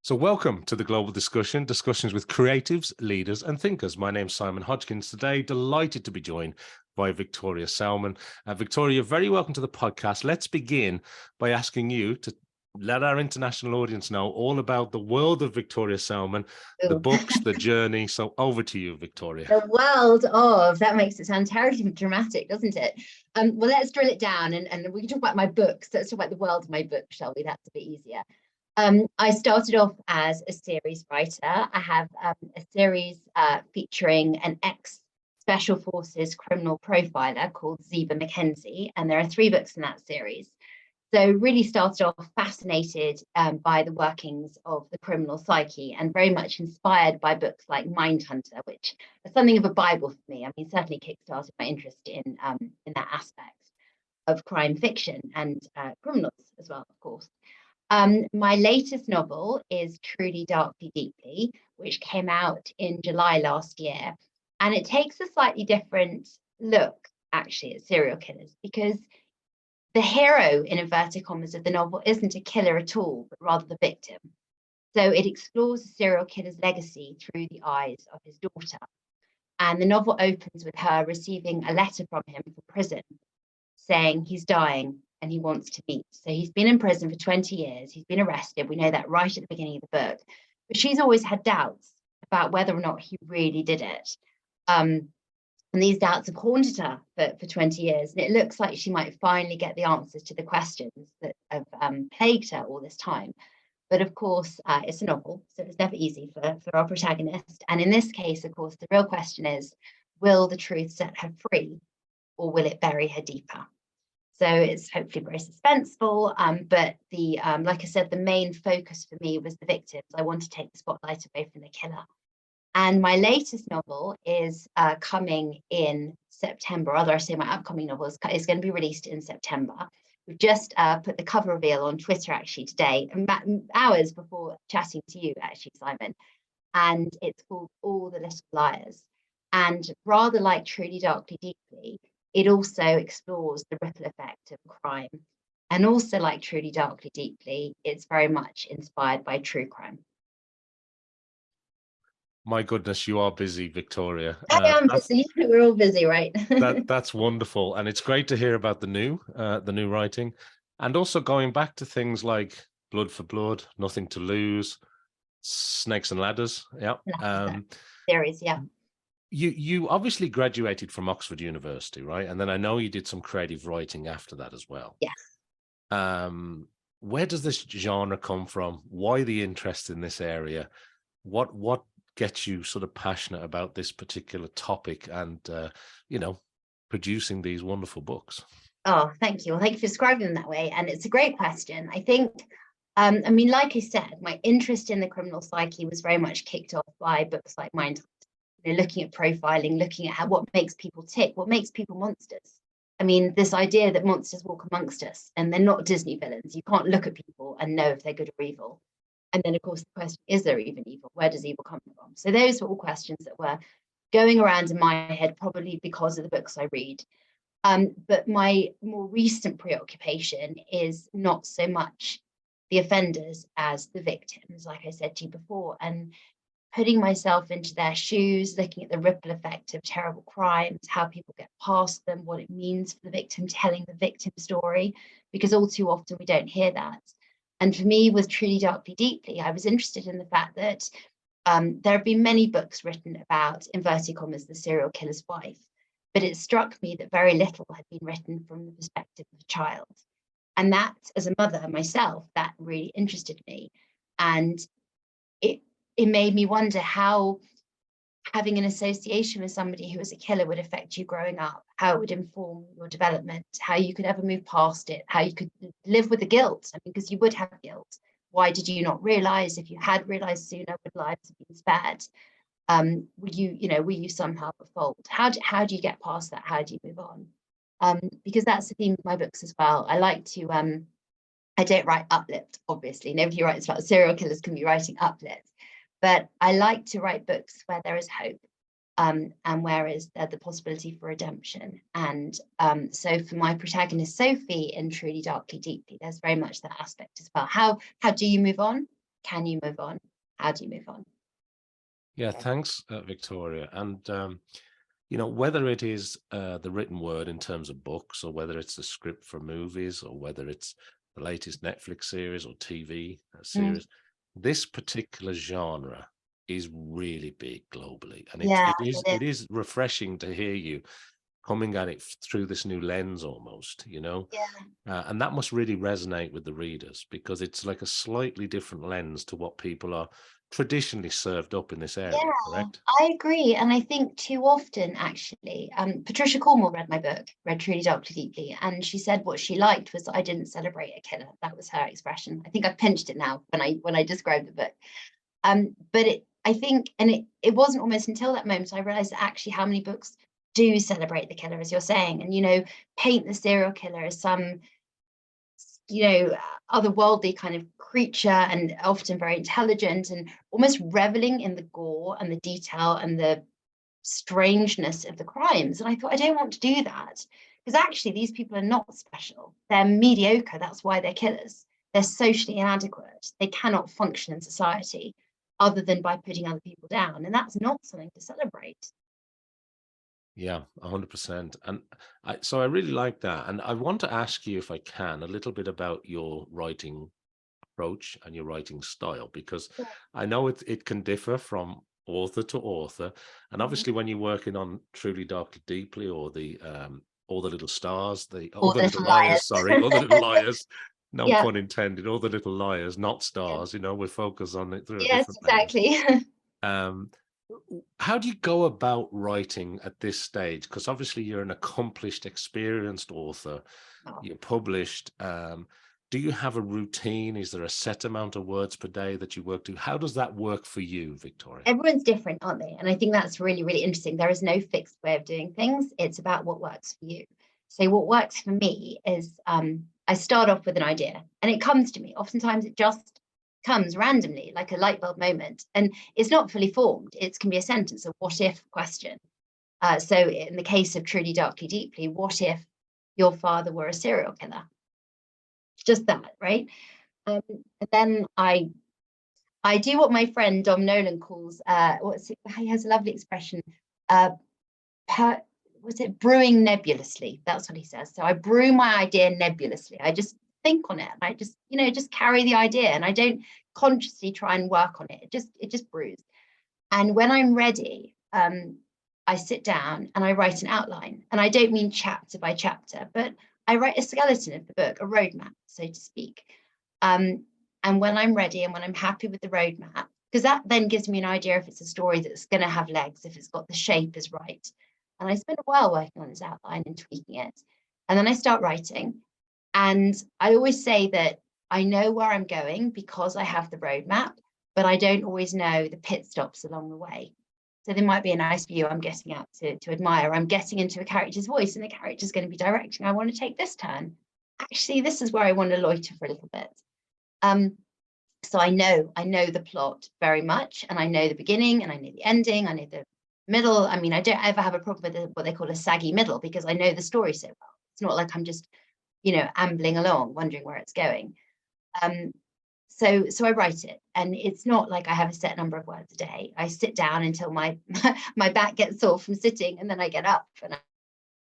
So welcome to the Global Discussion, discussions with creatives, leaders and thinkers. My name's Simon Hodgkins. Today, delighted to be joined by Victoria Selman. Victoria, you're very welcome to the podcast. Let's begin by asking you to let our international audience know all about the world of Victoria Selman, the books, the journey. So over to you, Victoria. The world of, that makes it sound terribly dramatic, doesn't it? Well, let's drill it down and we can talk about my books. Let's talk about the world of my book, shall we? That's a bit easier. I started off as a series writer. I have a series featuring an ex-Special Forces criminal profiler called Ziba MacKenzie, and there are 3 books in that series. So really started off fascinated by the workings of the criminal psyche and very much inspired by books like Mindhunter, which are something of a Bible for me. I mean, certainly kickstarted my interest in that aspect of crime fiction and criminals as well, of course. My latest novel is Truly, Darkly, Deeply, which came out in July last year. And it takes a slightly different look, actually, at serial killers, because the hero, in inverted commas, of the novel isn't a killer at all, but rather the victim. So it explores the serial killer's legacy through the eyes of his daughter. And the novel opens with her receiving a letter from him from prison saying he's dying and he wants to meet. So he's been in prison for 20 years. He's been arrested. We know that right at the beginning of the book. But she's always had doubts about whether or not he really did it. And these doubts have haunted her for 20 years. And it looks like she might finally get the answers to the questions that have plagued her all this time. But of course, it's a novel, so it's never easy for our protagonist. And in this case, of course, the real question is, will the truth set her free or will it bury her deeper? So it's hopefully very suspenseful, but the like I said, the main focus for me was the victims. I want to take the spotlight away from the killer. And my latest novel is coming in September, or rather I say my upcoming novel is going to be released in September. We've just put the cover reveal on Twitter actually today, hours before chatting to you actually, Simon. And it's called All the Little Liars. And rather like Truly, Darkly, Deeply, it also explores the ripple effect of crime. And also like Truly, Darkly, Deeply, it's very much inspired by true crime. My goodness, you are busy, Victoria. I am busy. We're all busy, right? That's wonderful. And it's great to hear about the new writing. And also going back to things like Blood for Blood, Nothing to Lose, Snakes and Ladders. Yeah. Series, yeah. You obviously graduated from Oxford University, right? And then I know you did some creative writing after that as well. Yes. Where does this genre come from? Why the interest in this area? What gets you sort of passionate about this particular topic and, producing these wonderful books? Oh, thank you. Well, thank you for describing them that way. And it's a great question. I think, I mean, like I said, my interest in the criminal psyche was very much kicked off by books like Mindhunter. Looking at profiling, looking at what makes people tick, what makes people monsters. I mean, this idea that monsters walk amongst us and they're not Disney villains. You can't look at people and know if they're good or evil. And then, of course, the question, is there even evil? Where does evil come from? So those were all questions that were going around in my head, probably because of the books I read. But my more recent preoccupation is not so much the offenders as the victims, like I said to you before, and putting myself into their shoes, looking at the ripple effect of terrible crimes, how people get past them, what it means for the victim, telling the victim story, because all too often we don't hear that. And for me, with Truly, Darkly, Deeply, I was interested in the fact that there have been many books written about, inverted commas, the serial killer's wife, but it struck me that very little had been written from the perspective of a child. And that, as a mother myself, that really interested me. And it made me wonder how having an association with somebody who was a killer would affect you growing up, how it would inform your development, how you could ever move past it, how you could live with the guilt. I mean, because you would have guilt. Why did you not realize? If you had realized sooner, would lives have been spared? Were you somehow at fault? How do you get past that? How do you move on? Because that's the theme of my books as well. I like to, I don't write uplift, obviously. Nobody writes about serial killers can be writing uplift. But I like to write books where there is hope and where is there the possibility for redemption. And so for my protagonist, Sophie, in Truly, Darkly, Deeply, there's very much that aspect as well. How do you move on? Can you move on? How do you move on? Yeah, thanks, Victoria. And whether it is the written word in terms of books, or whether it's the script for movies, or whether it's the latest Netflix series or TV series, this particular genre is really big globally, and Yeah, it is refreshing to hear you coming at it through this new lens almost, yeah. and that must really resonate with the readers, because it's like a slightly different lens to what people are traditionally served up in this area, Yeah, correct? I agree. And I think too often, actually, Patricia Cornwell read my book, read Truly Darkly Deeply, and she said what she liked was that I didn't celebrate a killer. That was her expression. I think I've pinched it now when I described the book. But I think, and it wasn't almost until that moment I realized that actually how many books do celebrate the killer, as you're saying, and paint the serial killer as some otherworldly kind of creature, and often very intelligent, and almost reveling in the gore and the detail and the strangeness of the crimes. And I thought, I don't want to do that, because actually these people are not special. They're mediocre. That's why they're killers. They're socially inadequate. They cannot function in society other than by putting other people down. And that's not something to celebrate. Yeah, 100%. And so I really like that. And I want to ask you, if I can, a little bit about your writing approach and your writing style, because Yeah. I know it can differ from author to author. And obviously when you're working on Truly Darkly Deeply, or the All the Little Stars, all All the the little liars, sorry, all the little liars, no Yeah. pun intended, all the little liars, not stars, we focus on it through a Yes, different lens. exactly. Um, how do you go about writing at this stage? Because obviously you're an accomplished, experienced author. Oh. You're published. Do you have a routine? Is there a set amount of words per day that you work to? How does that work for you, Victoria? Everyone's different, aren't they? And I think that's really, really interesting. There is no fixed way of doing things. It's about what works for you. So what works for me is I start off with an idea, and it comes to me. Oftentimes it just comes randomly, like a light bulb moment. And it's not fully formed. It can be a sentence, a what if question. So in the case of Truly Darkly Deeply, what if your father were a serial killer? Just that, right? And then I do what my friend Dom Nolan calls, he has a lovely expression, brewing nebulously. That's what he says. So I brew my idea nebulously. I just think on it. I just carry the idea, and I don't consciously try and work on it. It just brews. And when I'm ready, I sit down and I write an outline. And I don't mean chapter by chapter, but I write a skeleton of the book, a roadmap, so to speak. And when I'm ready and when I'm happy with the roadmap, because that then gives me an idea if it's a story that's going to have legs, if it's got the shape is right. And I spend a while working on this outline and tweaking it. And then I start writing. And I always say that I know where I'm going because I have the roadmap, but I don't always know the pit stops along the way. So there might be a nice view I'm getting out to admire. I'm getting into a character's voice, and the character's going to be directing. I want to take this turn. Actually, this is where I want to loiter for a little bit. So I know the plot very much, and I know the beginning, and I know the ending, I know the middle. I mean, I don't ever have a problem with what they call a saggy middle, because I know the story so well. It's not like I'm just, ambling along, wondering where it's going. So I write it, and it's not like I have a set number of words a day. I sit down until my back gets sore from sitting, and then I get up and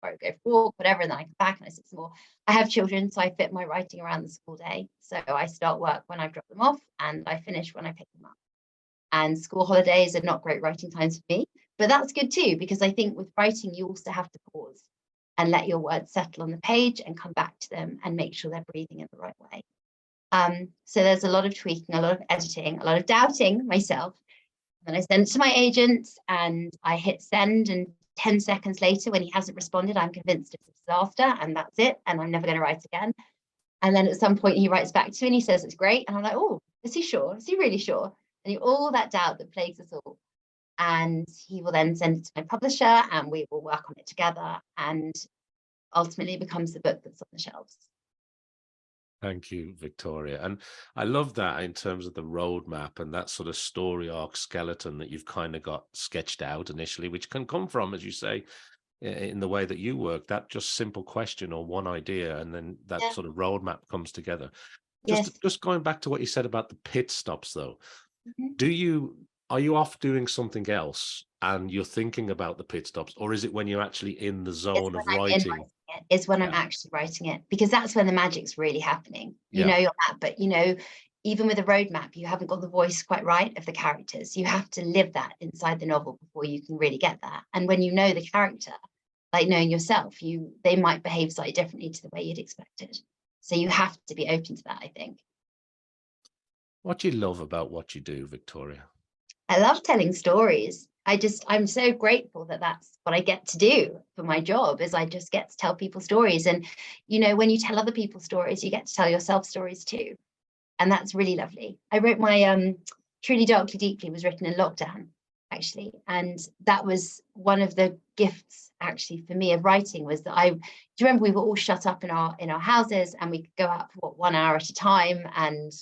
or I go for a walk, whatever, and then I come back and I sit some more. I have children, so I fit my writing around the school day. So I start work when I drop them off, and I finish when I pick them up. And school holidays are not great writing times for me, but that's good too, because I think with writing, you also have to pause and let your words settle on the page and come back to them and make sure they're breathing in the right way. So there's a lot of tweaking, a lot of editing, a lot of doubting myself. Then I send it to my agent, and I hit send, and 10 seconds later, when he hasn't responded, I'm convinced it's a disaster, and that's it, and I'm never going to write again. And then at some point he writes back to me and he says it's great, and I'm like, oh, is he sure? Is he really sure? And all that doubt that plagues us all. And he will then send it to my publisher, and we will work on it together, and ultimately it becomes the book that's on the shelves. Thank you, Victoria. And I love that in terms of the roadmap and that sort of story arc skeleton that you've kind of got sketched out initially, which can come from, as you say, in the way that you work, that just simple question or one idea, and then that sort of roadmap comes together. Yes. Just going back to what you said about the pit stops, though. Mhm. Are you off doing something else and you're thinking about the pit stops, or is it when you're actually in the It's zone when of I'm in writing? writing it. It's when I'm Yeah, actually writing it, because that's when the magic's really happening. You yeah. know your map, but you know, even with a roadmap, you haven't got the voice quite right of the characters. You have to live that inside the novel before you can really get that. And when you know the character, like knowing yourself, they might behave slightly differently to the way you'd expected. So you have to be open to that, I think. What do you love about what you do, Victoria? I love telling stories. I'm so grateful that that's what I get to do for my job, is I just get to tell people stories. And, you know, when you tell other people stories, you get to tell yourself stories too. And that's really lovely. I wrote my Truly Darkly Deeply was written in lockdown, actually. And that was one of the gifts actually for me of writing, was that do you remember we were all shut up in our houses, and we could go out for 1 hour at a time, and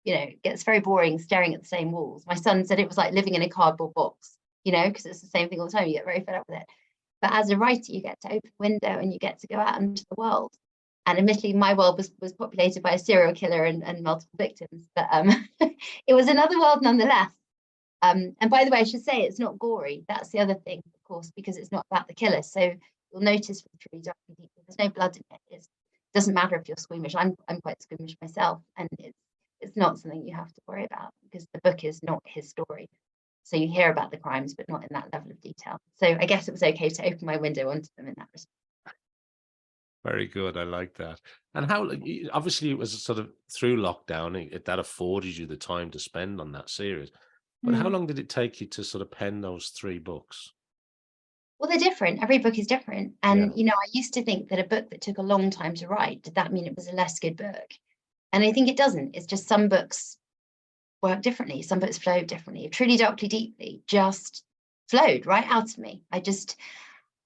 you know, it gets very boring staring at the same walls. My son said it was like living in a cardboard box, you know, because it's the same thing all the time. You get very fed up with it. But as a writer, you get to open the window and you get to go out into the world. And admittedly, my world was populated by a serial killer and multiple victims, but it was another world nonetheless. And by the way, I should say it's not gory. That's the other thing, of course, because it's not about the killer. So you'll notice from Truly Darkly Deeply, there's no blood in it. It doesn't matter if you're squeamish. I'm quite squeamish myself, and it's not something you have to worry about, because the book is not his story. So you hear about the crimes, but not in that level of detail. So I guess it was okay to open my window onto them in that respect. Very good. I like that. And how, obviously, it was sort of through lockdown that afforded you the time to spend on that series. But how Mm. long did it take you to sort of pen those 3 books? Well, they're different. Every book is different. Yeah. And, you know, I used to think that a book that took a long time to write, did that mean it was a less good book? And I think it doesn't. It's just some books work differently. Some books flow differently. Truly Darkly Deeply just flowed right out of me.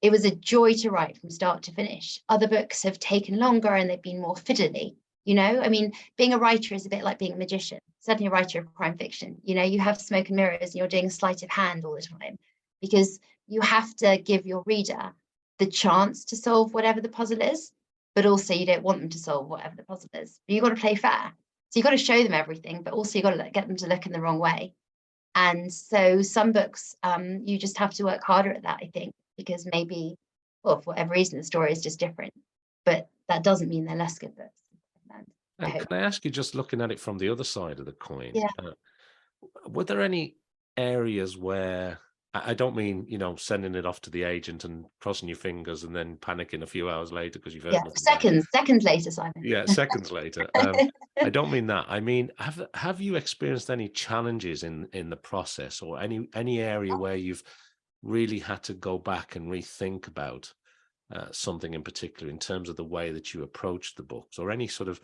It was a joy to write from start to finish. Other books have taken longer and they've been more fiddly. You know, I mean, being a writer is a bit like being a magician, certainly a writer of crime fiction. You know, you have smoke and mirrors and you're doing sleight of hand all the time, because you have to give your reader the chance to solve whatever the puzzle is, but also you don't want them to solve whatever the puzzle is. But you've got to play fair. So you've got to show them everything, but also you've got to get them to look in the wrong way. And so some books, you just have to work harder at that, I think, because maybe, well, for whatever reason, the story is just different. But that doesn't mean they're less good books. I And hope. can I ask you, just looking at it from the other side of the coin, Yeah. were there any areas where, I don't mean, sending it off to the agent and crossing your fingers and then panicking a few hours later because you've Yeah. heard nothing back. Seconds later, Simon. Yeah, seconds later. I don't mean that. I mean, have you experienced any challenges in the process, or any area where you've really had to go back and rethink about something in particular in terms of the way that you approach the books, or any sort of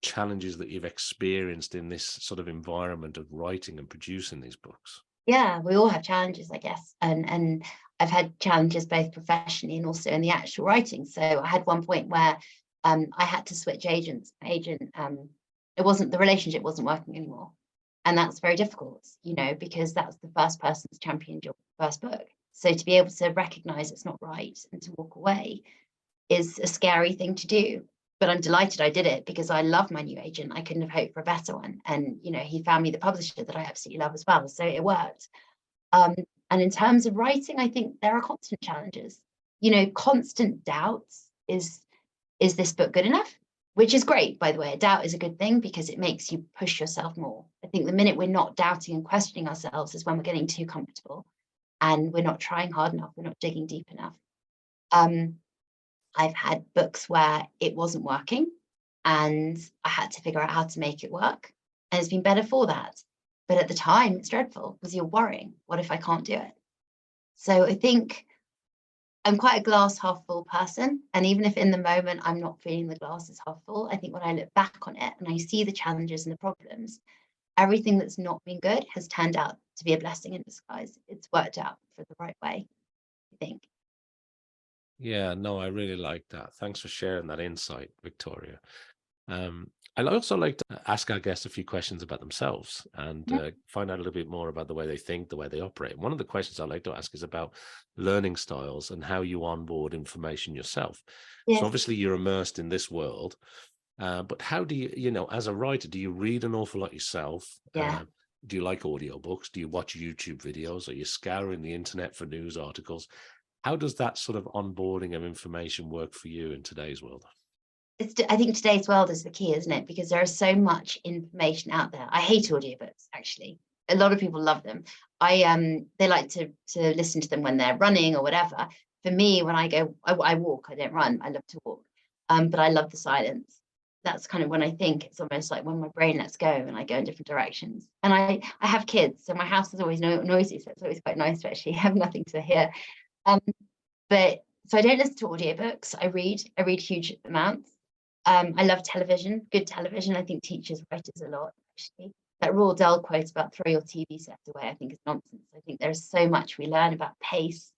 challenges that you've experienced in this sort of environment of writing and producing these books? Yeah, we all have challenges, I guess. And I've had challenges both professionally and also in the actual writing. So I had one point where I had to switch agents. My agent, the relationship wasn't working anymore. And that's very difficult, you know, because that's the first person who's championed your first book. So to be able to recognize it's not right and to walk away is a scary thing to do. But I'm delighted I did it, because I love my new agent. I couldn't have hoped for a better one. And, you know, he found me the publisher that I absolutely love as well. So it worked. And in terms of writing, I think there are constant challenges. You know, constant doubts. Is this book good enough? Which is great, by the way. A doubt is a good thing because it makes you push yourself more. I think the minute we're not doubting and questioning ourselves is when we're getting too comfortable and we're not trying hard enough, we're not digging deep enough. I've had books where it wasn't working and I had to figure out how to make it work. And it's been better for that. But at the time, it's dreadful because you're worrying, what if I can't do it? So I think I'm quite a glass half full person. And even if in the moment I'm not feeling the glass is half full, I think when I look back on it and I see the challenges and the problems, everything that's not been good has turned out to be a blessing in disguise. It's worked out for the right way, I think. Yeah, no, I really like that. Thanks for sharing that insight, Victoria. I'd also like to ask our guests a few questions about themselves and Yeah. find out a little bit more about the way they think, the way they operate. One of the questions I like to ask is about learning styles and how you onboard information yourself. So Yes. obviously you're immersed in this world. But how do you, as a writer, do you read an awful lot yourself? Yeah. Do you like audiobooks? Do you watch YouTube videos? Are you scouring the internet for news articles? How does that sort of onboarding of information work for you in today's world? I think today's world is the key, isn't it? Because there is so much information out there. I hate audiobooks, actually. A lot of people love them. They like to listen to them when they're running or whatever. For me, when I walk, I don't run. I love to walk. But I love the silence. That's kind of when I think. It's almost like when my brain lets go and I go in different directions. And I have kids, so my house is always noisy, so it's always quite nice to actually have nothing to hear. But so I don't listen to audiobooks. I read huge amounts. I love television, good television. I think teachers writers a lot, actually. That Roald Dahl quote about throw your TV set away, I think is nonsense. I think there's so much we learn about pace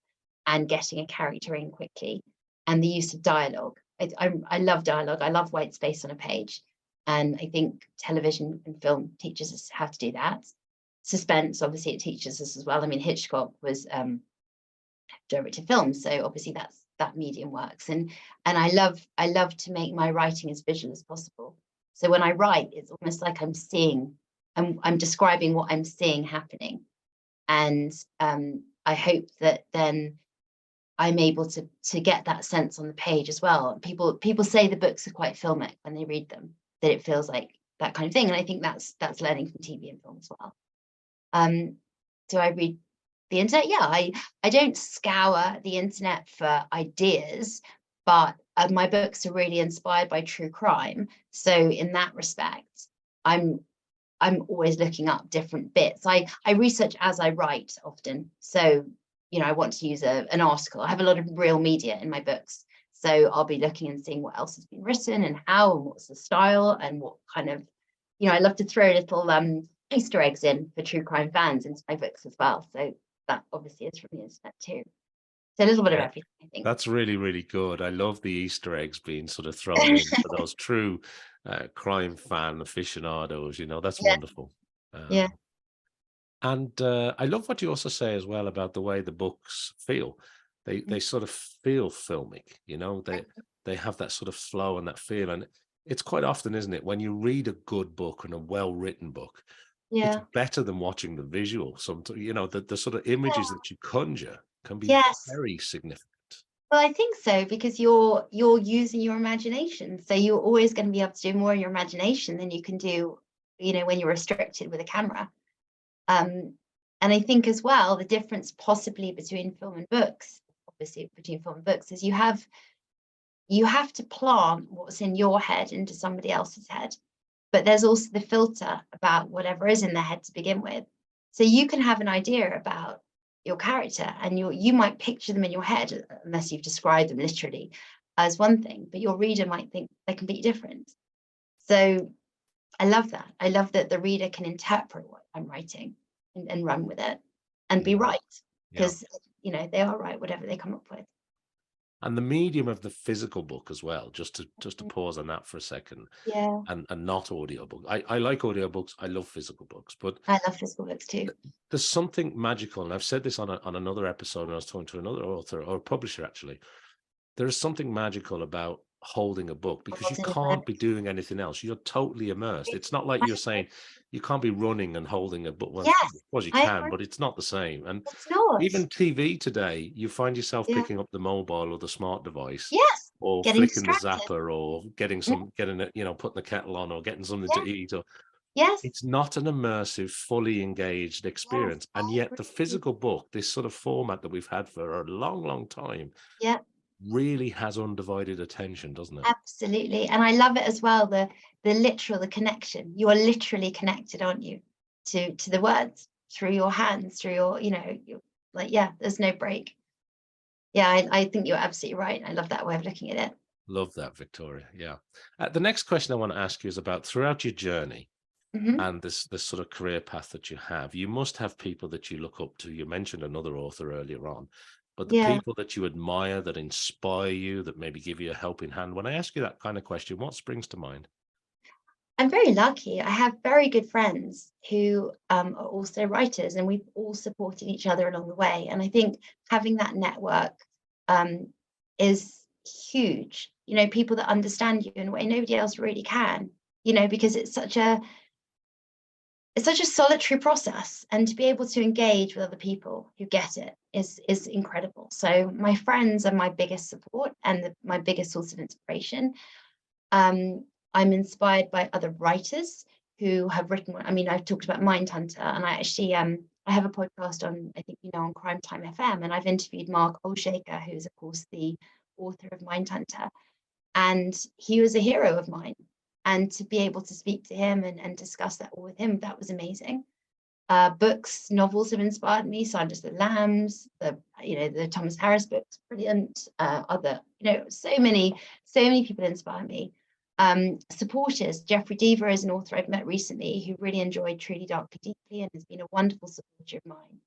and getting a character in quickly and the use of dialogue. I love dialogue. I love white space on a page. And I think television and film teaches us how to do that. Suspense, obviously, it teaches us as well. I mean, Hitchcock was directed films, so obviously that medium works. And I love to make my writing as visual as possible. So when I write, it's almost like I'm describing what I'm seeing happening. And I hope that then I'm able to get that sense on the page as well. People say the books are quite filmic when they read them, that it feels like that kind of thing. And I think that's learning from TV and film as well. Do I read the internet? Yeah, I don't scour the internet for ideas, but my books are really inspired by true crime. So in that respect, I'm always looking up different bits. I research as I write often. So, I want to use an article. I have a lot of real media in my books. So I'll be looking and seeing what else has been written and how and what's the style and what kind of, I love to throw little Easter eggs in for true crime fans into my books as well. So that obviously is from the internet too. So a little bit of everything, I think. That's really, really good. I love the Easter eggs being sort of thrown in for those true crime fan aficionados. That's Yeah. wonderful. Yeah. And I love what you also say as well about the way the books feel. They sort of feel filmic. They have that sort of flow and that feel. And it's quite often, isn't it, when you read a good book and a well-written book, it's Yeah. better than watching the visual. The sort of images that you conjure can be Yes. very significant. Well, I think so, because you're using your imagination. So you're always going to be able to do more in your imagination than you can do, when you're restricted with a camera. And I think as well, the difference possibly between film and books, obviously between film and books, is you have to plant what's in your head into somebody else's head. But there's also the filter about whatever is in their head to begin with. So you can have an idea about your character and you might picture them in your head, unless you've described them literally, as one thing, but your reader might think they're completely different. So I love that. I love that the reader can interpret what I'm writing and run with it and be right, because they are right, whatever they come up with. And the medium of the physical book as well, just to pause on that for a second. Yeah. And not audiobook. I like audiobooks. I love physical books, but I love physical books too. There's something magical, and I've said this on another episode when I was talking to another author or publisher actually. There is something magical about holding a book because you can't be doing anything else. You're totally immersed. It's not like you're saying you can't be running and holding a book. Well, Yes, of course you can, but it's not the same. And it's not. even TV today, you find yourself picking up the mobile or the smart device. Yes. Or Getting flicking distracted. the zapper, or getting putting the kettle on, or getting something to eat. Or Yes. it's not an immersive, fully engaged experience. Yes, And yet the physical book, this sort of format that we've had for a long, long time, really has undivided attention, doesn't it? Absolutely. And I love it as well, the literal, the connection. You are literally connected, aren't you, to the words through your hands, through your, you're like, there's no break. I think you're absolutely right. I love that way of looking at it. Love that, Victoria. Yeah. The next question I want to ask you is about throughout your journey and this sort of career path that you have. You must have people that you look up to. You mentioned another author earlier on, but the people that you admire, that inspire you, that maybe give you a helping hand. When I ask you that kind of question, what springs to mind? I'm very lucky. I have very good friends who are also writers, and we've all supported each other along the way. And I think having that network is huge. you know, people that understand you in a way nobody else really can, you know, because it's such a solitary process, and to be able to engage with other people who get it is incredible. So my friends are my biggest support and my biggest source of inspiration. I'm inspired by other writers who have written. I mean, I've talked about Mindhunter, and I actually I have a podcast on, I think, you know, on Crime Time FM, and I've interviewed Mark Olshaker, who's of course the author of Mindhunter, and he was a hero of mine. And to be able to speak to him and discuss that all with him, that was amazing. Books, novels have inspired me. Silence of the Lambs, the Thomas Harris books, brilliant. Other, you know, so many people inspire me. Supporters, Jeffrey Deaver is an author I've met recently who really enjoyed Truly Darkly Deeply and has been a wonderful supporter of mine.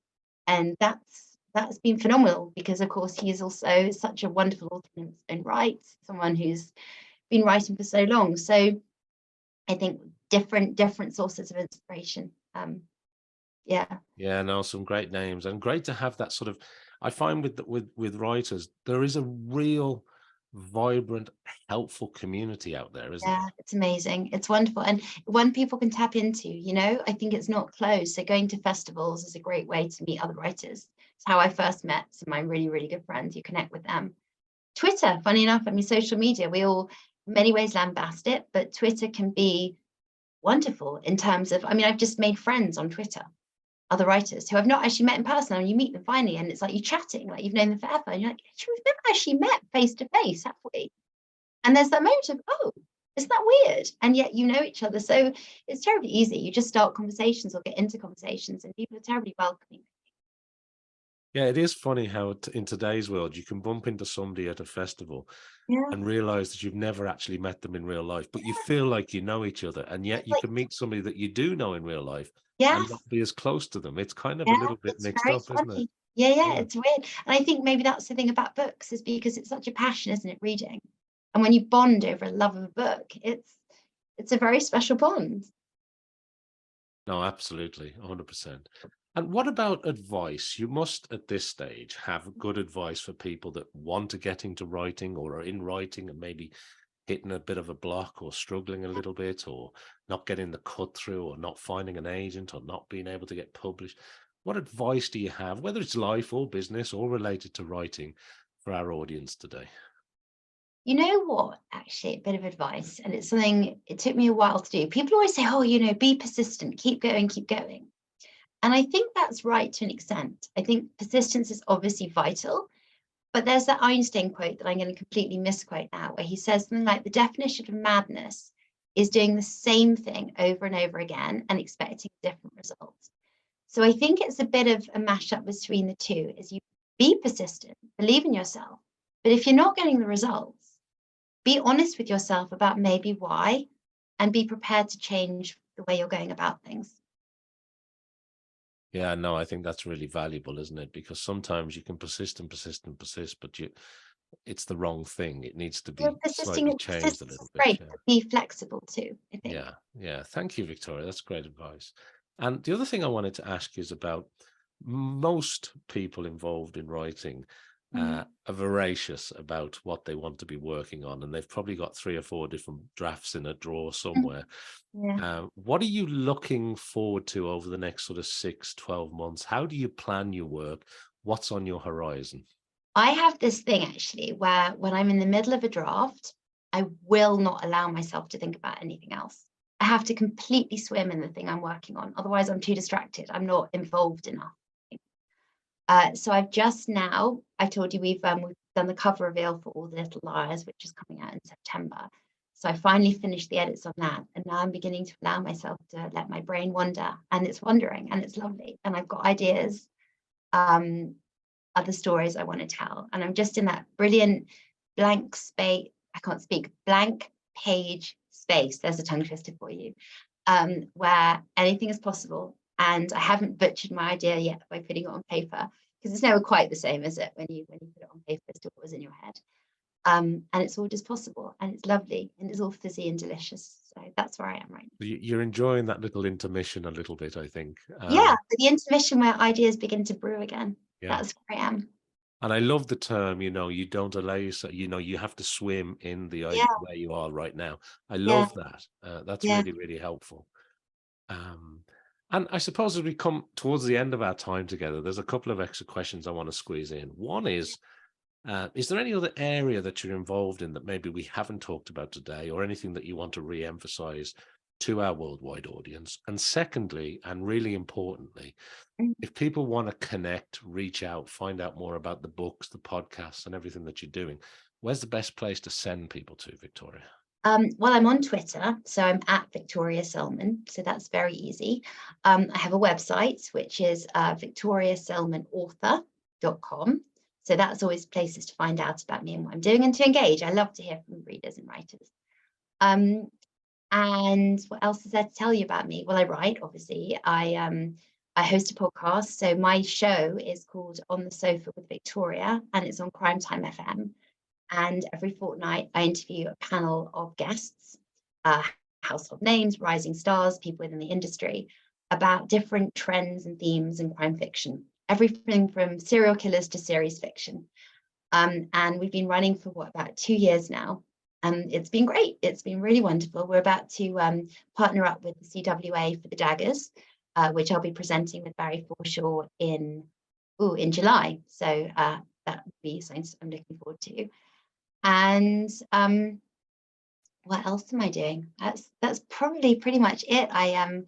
And that's been phenomenal, because of course he is also such a wonderful author in his own right, someone who's been writing for so long. So I think different sources of inspiration. Yeah, no, some great names, and great to have that sort of. I find with writers, there is a real vibrant, helpful community out there, isn't there? It's amazing. It's wonderful, and one people can tap into, you know. I think it's not closed. So going to festivals is a great way to meet other writers. It's how I first met some of my really, really good friends. You connect with them. Twitter, funny enough, I mean, social media, we all in many ways lambast it, but Twitter can be wonderful in terms of, I mean, I've just made friends on Twitter, other writers who I've not actually met in person, and you meet them finally, and it's like you're chatting, like you've known them forever, and you're like, we've never actually met face to face, have we? And there's that moment of, oh, isn't that weird? And yet you know each other. So it's terribly easy. You just start conversations or get into conversations, and people are terribly welcoming. Yeah, it is funny how in today's world you can bump into somebody at a festival and realize that you've never actually met them in real life, but you feel like you know each other, and yet you can meet somebody that you do know in real life and not be as close to them. It's kind of a little bit It's mixed very up, isn't it? funny. Yeah, it's weird. And I think maybe that's the thing about books, is because it's such a passion, isn't it, reading? And when you bond over a love of a book, it's a very special bond. No, absolutely, 100%. And what about advice? You must, at this stage, have good advice for people that want to get into writing or are in writing and maybe hitting a bit of a block or struggling a little bit or not getting the cut through or not finding an agent or not being able to get published. What advice do you have, whether it's life or business or related to writing, for our audience today? You know what, actually, a bit of advice, and it's something it took me a while to do. People always say, oh, you know, be persistent, keep going, keep going. And I think that's right to an extent. I think persistence is obviously vital, but there's that Einstein quote that I'm going to completely misquote now, where he says something like, the definition of madness is doing the same thing over and over again and expecting different results. So I think it's a bit of a mashup between the two, is you be persistent, believe in yourself, but if you're not getting the results, be honest with yourself about maybe why, and be prepared to change the way you're going about things. Yeah, no, I think that's really valuable, isn't it? Because sometimes you can persist and persist and persist, but it's the wrong thing. It needs to be slightly changed a little bit. Great, Yeah. but be flexible too, I think. Yeah. Thank you, Victoria. That's great advice. And the other thing I wanted to ask you is about most people involved in writing are voracious about what they want to be working on, and they've probably got 3 or 4 different drafts in a drawer somewhere. What are you looking forward to over the next sort of 6-12 months? How do you plan your work? What's on your horizon? I have this thing actually where when I'm in the middle of a draft, I will not allow myself to think about anything else. I have to completely swim in the thing I'm working on. Otherwise, I'm too distracted. I'm not involved enough. So I've just now, I told you we've done the cover reveal for All the Little Liars, which is coming out in September. So I finally finished the edits on that, and now I'm beginning to allow myself to let my brain wander, and it's wandering, and it's lovely, and I've got ideas, other stories I want to tell, and I'm just in that brilliant blank space. I can't speak. Blank page space. There's a tongue twister for you, where anything is possible. And I haven't butchered my idea yet by putting it on paper, because it's never quite the same, is it, when you put it on paper as to what was in your head. And it's all just possible, and it's lovely, and it's all fizzy and delicious. So that's where I am right now. You're enjoying that little intermission a little bit, I think. Yeah, the intermission where ideas begin to brew again. Yeah. That's where I am. And I love the term, you don't allow yourself, you have to swim in the Yeah, where you are right now. I yeah, love that. That's yeah. really, really helpful. Um, and I suppose as we come towards the end of our time together, there's a couple of extra questions I want to squeeze in. One is there any other area that you're involved in that maybe we haven't talked about today, or anything that you want to re-emphasize to our worldwide audience? And secondly, and really importantly, Mm. if people want to connect, reach out, find out more about the books, the podcasts, and everything that you're doing, where's the best place to send people to, Victoria? Well, I'm on Twitter, so I'm at Victoria Selman, so that's very easy. I have a website, which is victoriaselmanauthor.com. So that's always places to find out about me and what I'm doing and to engage. I love to hear from readers and writers. And what else is there to tell you about me? Well, I write, obviously. I host a podcast. So my show is called On the Sofa with Victoria, and it's on Crime Time FM. And every fortnight, I interview a panel of guests, household names, rising stars, people within the industry, about different trends and themes in crime fiction, everything from serial killers to series fiction. And we've been running for about 2 years now. It's been great. It's been really wonderful. We're about to partner up with the CWA for the Daggers, which I'll be presenting with Barry Forshaw in July. So that will be something I'm looking forward to. And what else am I doing? That's probably pretty much it. That I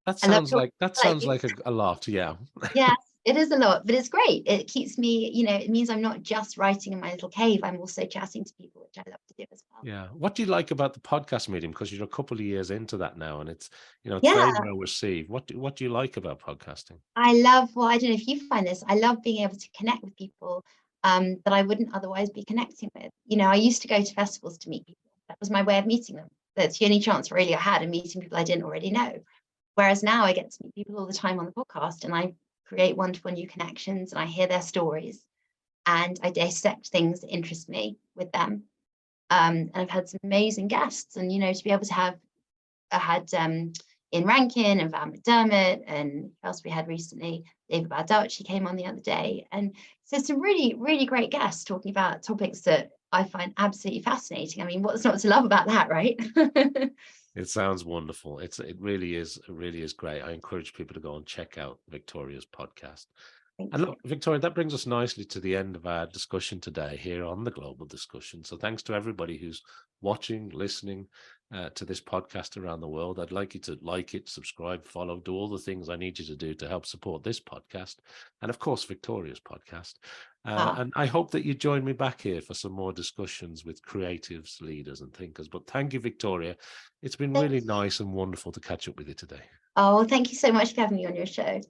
love sounds talking like a lot. Yeah. yes, it is a lot, but it's great. It keeps me, it means I'm not just writing in my little cave. I'm also chatting to people, which I love to do as well. Yeah. What do you like about the podcast medium? Because you're a couple of years into that now, and it's Yeah, very well received. What do you like about podcasting? I love, well, I don't know if you find this, I love being able to connect with people that I wouldn't otherwise be connecting with. I used to go to festivals to meet people. That was my way of meeting them. That's the only chance really I had of meeting people I didn't already know. Whereas now I get to meet people all the time on the podcast, and I create wonderful new connections, and I hear their stories, and I dissect things that interest me with them. And I've had some amazing guests, and to be able to have, I had Ian Rankin and Val McDermott, and who else we had recently, David Baldacci came on the other day, and so some really, really great guests talking about topics that I find absolutely fascinating. I mean, what's not to love about that, right? It sounds wonderful. It really is. It really is great. I encourage people to go and check out Victoria's podcast. Thank And you. look, Victoria, that brings us nicely to the end of our discussion today here on the Global Discussion. So thanks to everybody who's watching, listening to this podcast around the world. I'd like you to like it, subscribe, follow, do all the things I need you to do to help support this podcast. And of course, Victoria's podcast. And I hope that you join me back here for some more discussions with creatives, leaders and thinkers. But thank you, Victoria. It's been really nice and wonderful to catch up with you today. Oh, thank you so much for having me on your show.